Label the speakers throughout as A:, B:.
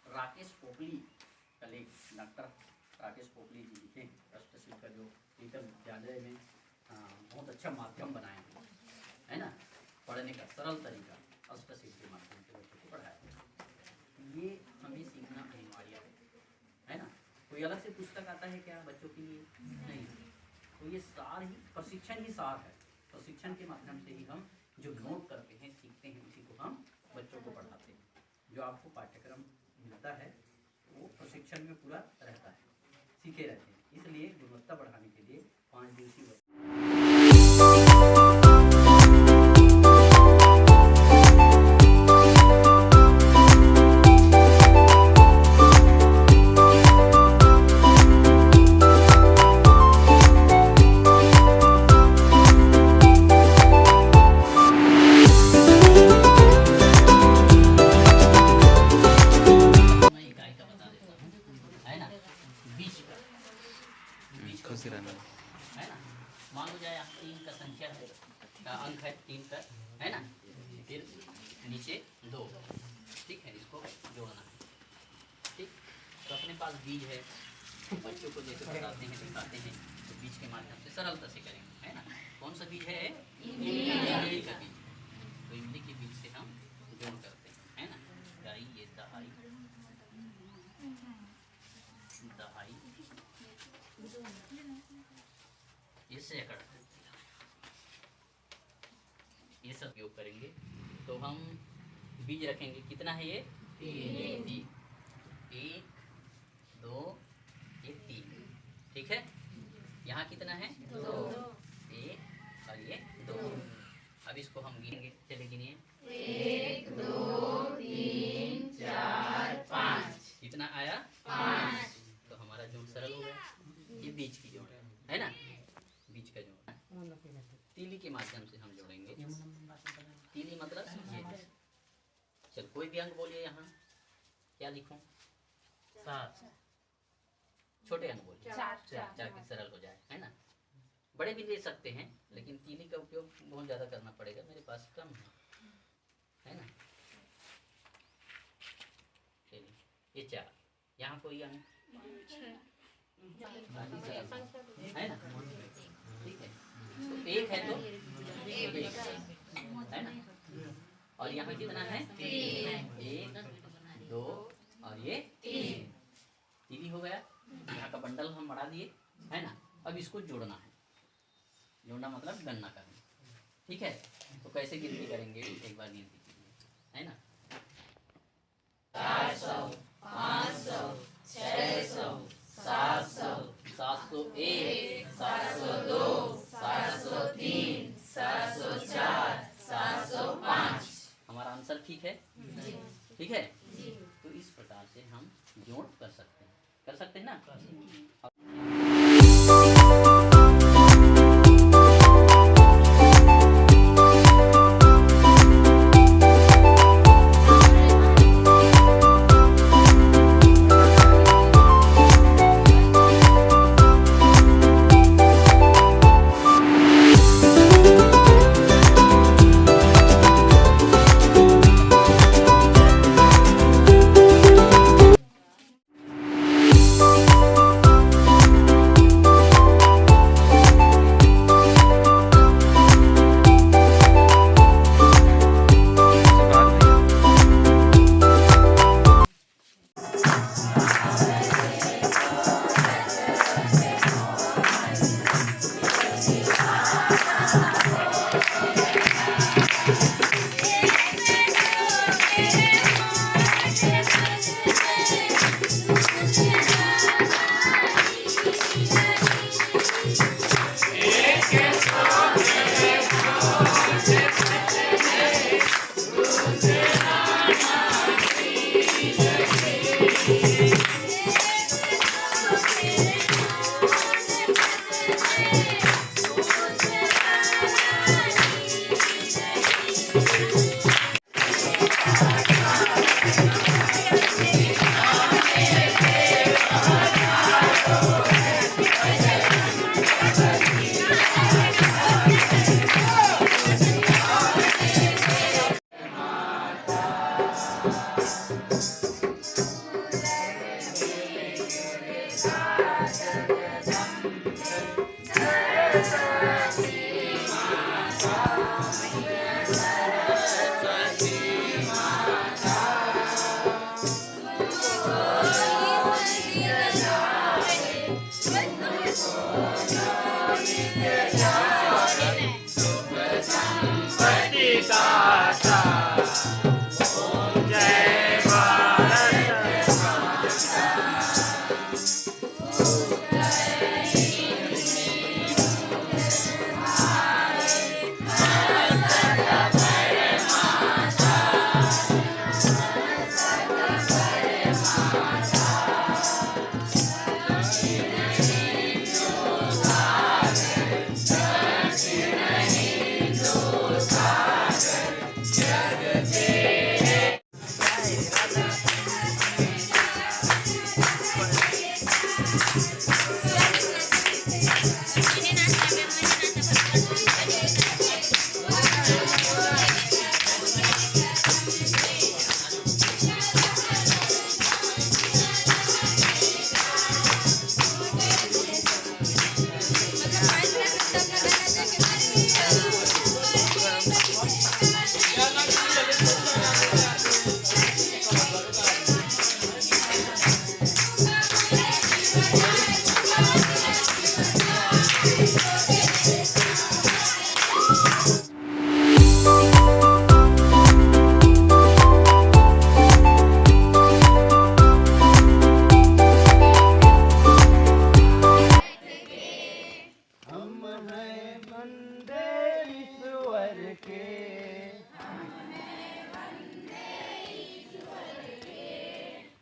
A: राकेश पोपली का लेख, डॉक्टर राकेश पोपली जी लिखे अष्टशिल का जो एकल विद्यालय में बहुत अच्छा माध्यम बनाए हैं, है ना, पढ़ने का सरल तरीका अष्टशिल के माध्यम से बच्चों को पढ़ाया। ये हमें सीखना अनिवार्य है ना। कोई अलग से पुस्तक आता है क्या बच्चों के लिए? नहीं। तो ये सार ही प्रशिक्षण ही सार है। प्रशिक्षण के माध्यम से ही हम जो नोट करते हैं, सीखते हैं, उसी को हम बच्चों को पढ़ाते हैं। जो आपको पाठ्यक्रम मिलता है वो प्रशिक्षण में पूरा रहता है, सीखे रहते हैं। इसलिए गुणवत्ता बढ़ाने के लिए 5 दिवसीय है ना। मान लो जाए 3 का संख्या है, का अंक है 3 का, है ना, फिर नीचे 2, ठीक है, इसको जोड़ना है, ठीक। तो अपने पास बीज है, बच्चों को जैसे बताते हैं, दिखाते हैं, तो बीज के माध्यम से सरलता से करेंगे, है ना। कौन सा बीज है? इमली का बीज। तो इमली के बीज से हम जोड़ करते हैं, है ना। गाई, ये दहाई, दहाई, ये सैकड़ा, ये सब उपयोग करेंगे। तो हम बीज रखेंगे, कितना है ये? 3। 1, 2, ये 3, ठीक है। यहाँ कितना है? 2। 1 और ये 2। अब इसको हम गिनेंगे, चलिए गिनिए। 1, 2, 3, 4, 5। कितना आया? 5। तो हमारा जोड़ सरल हो गया। ये बीज की जोड़ है ना, बीज का जोड़। तीली के माध्यम से हम जोड़ेंगे। तीली मतलब ये। चल कोई भी अंक बोलिए। यहाँ क्या लिखूं? 7। छोटे अंक बोलिए। 4 ताकि सरल हो जाए, है ना। बड़े भी ले सकते हैं, लेकिन तीली का उपयोग बहुत ज़्यादा करना पड़ेगा, मेरे पास कम है ना। चलिए ये 4। यहाँ कोई अंक है ना, ठीक है। तो 1 है तो 1 है ना। और यहाँ कितना है? 3। 1, 2 और ये 3। तीली हो गया। यहाँ का बंडल हम बढ़ा दिए, है ना। अब इसको जोड़ना है। जोड़ना मतलब गणना करना, ठीक है। तो कैसे गिनती करेंगे? एक बार गिनती कीजिए, है ना। 400, 500, 600, 700, 701, 702, 703, 704, 705। हमारा आंसर ठीक है? ठीक है। तो इस प्रकार से हम जोड़ कर सकते हैं ना।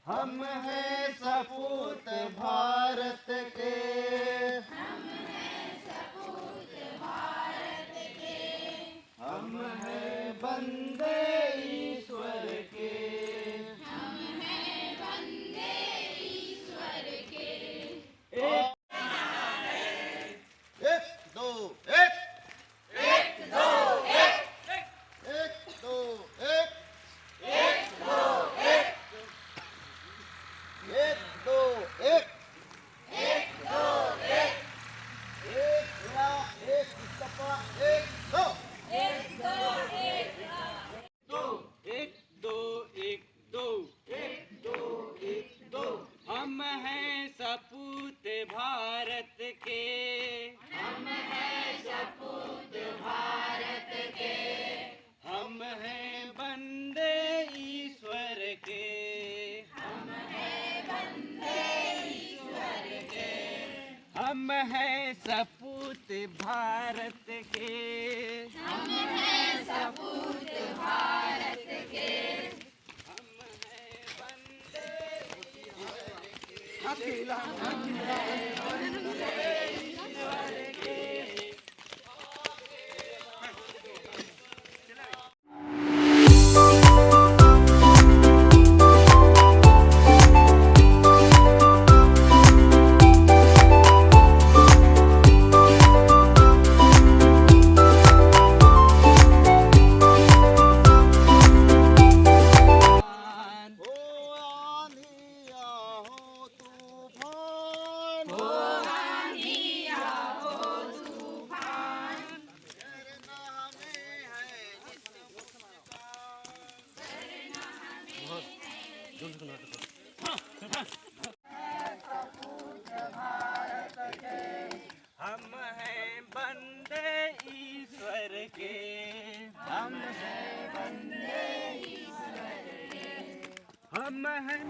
B: हम हैं सपूत भारत के। हम हैं बंदे ईश्वर के। एक दो एक एक दो एक एक दो एक एक दो एक एक दो एक एक दो एक एक ला एक इस्तफा एक दो
C: एक दो एक
B: दो एक दो एक दो एक दो एक दो। हम हैं सपूत भारत के। हम हैं सपूत भारत के। हम हैं बंदे ईश्वर के। हम हैं बंदे ईश्वर के। हम हैं सपूत भारत के। हम हैं सपूत भारत के। हम हैं बंदे ईश्वर के। हम हैं बंदे ईश्वर के। हम हैं बंदे ईश्वर के। हम हैं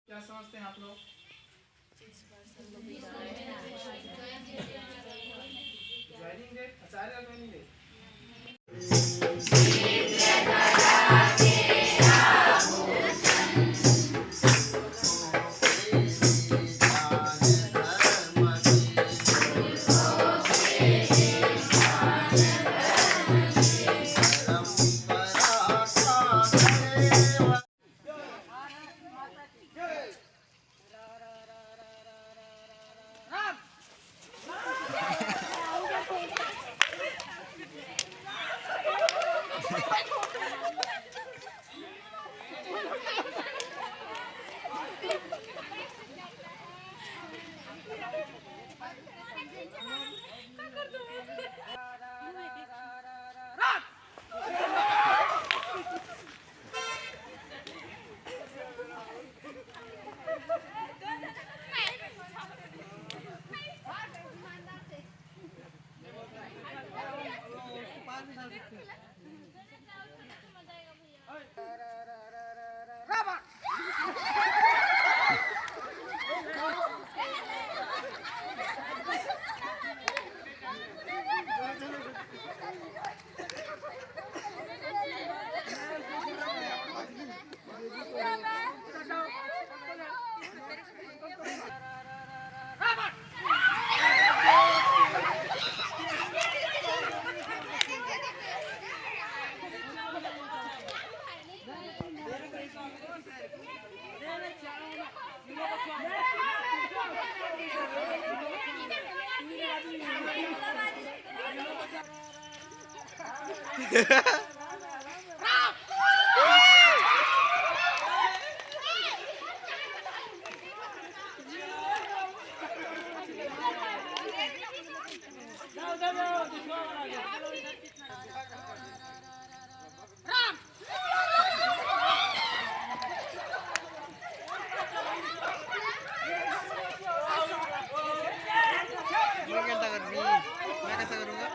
D: क्या समझते हैं आप लोग? ज्वाइनिंग डेट आचार्य ज्वाइनिंग डेट
B: मैं कैसा करूँगा?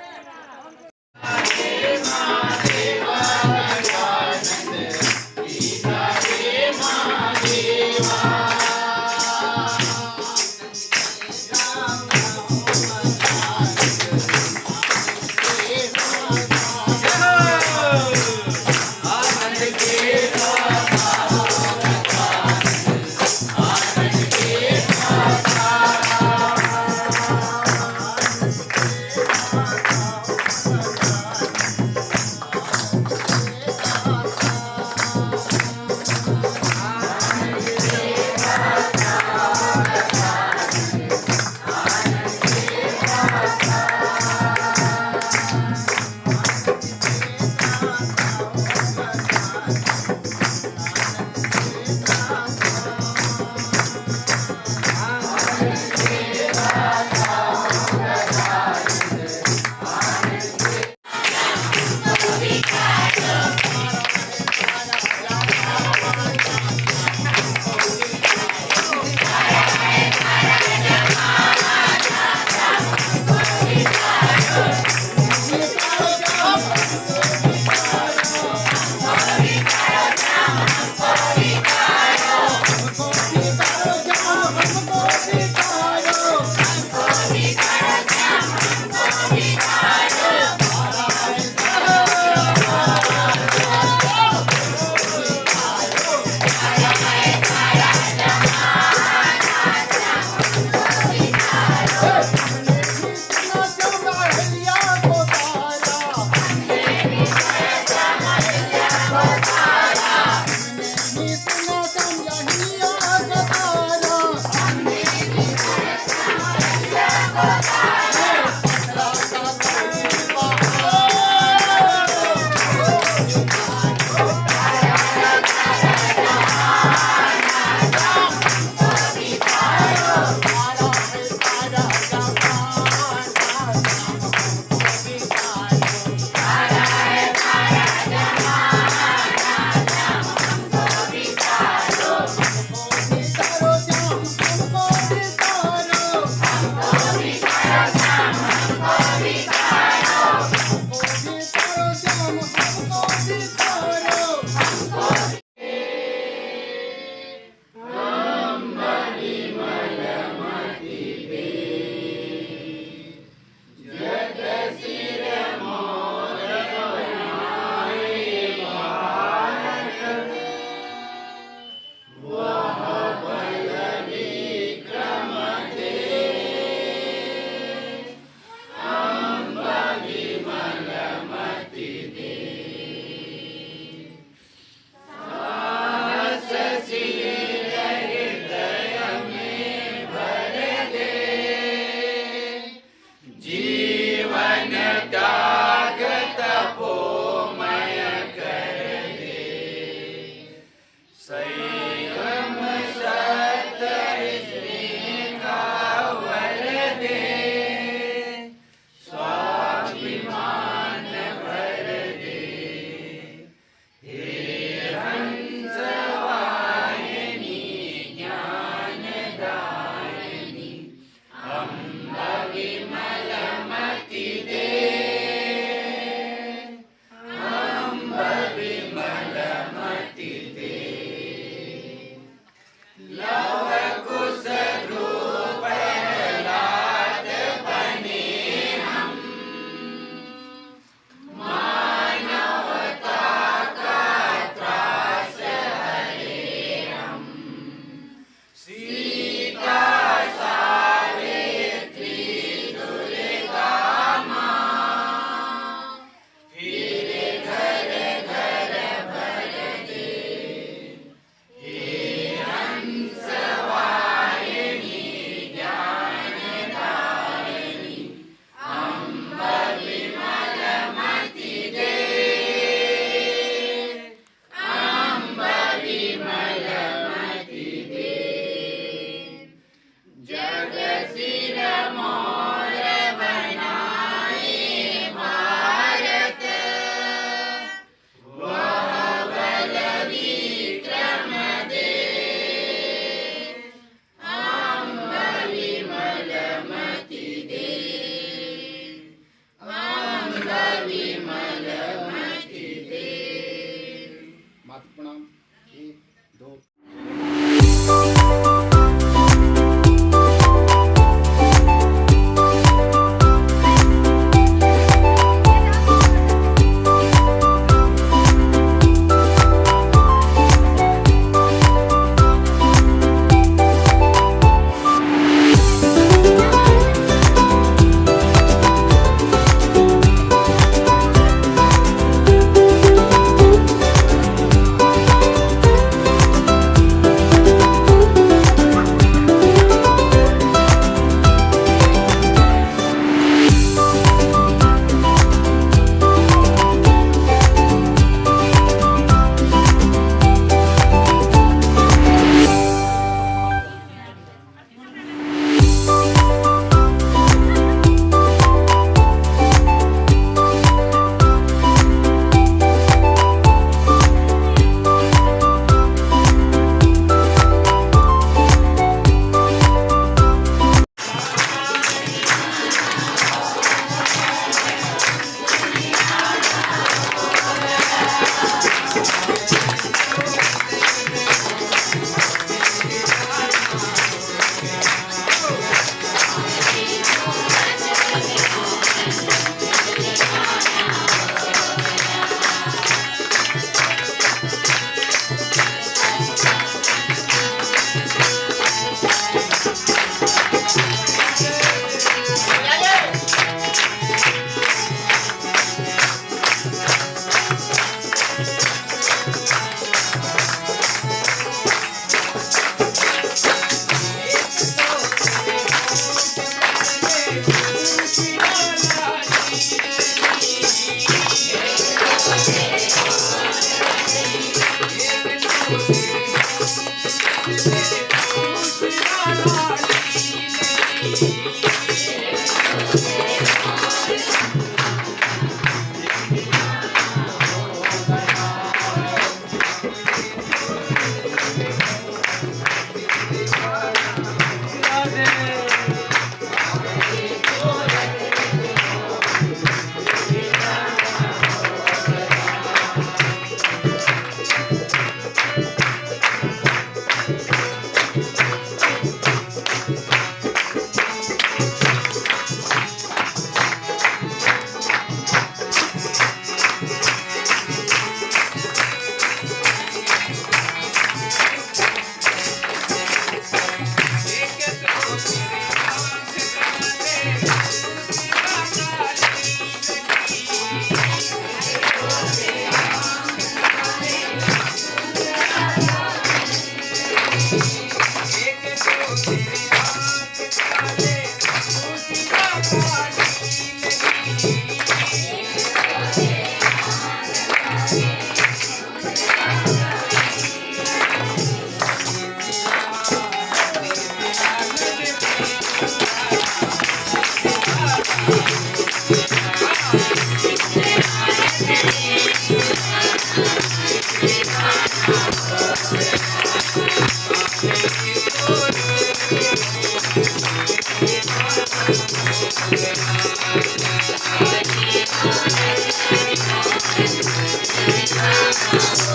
C: Thank you.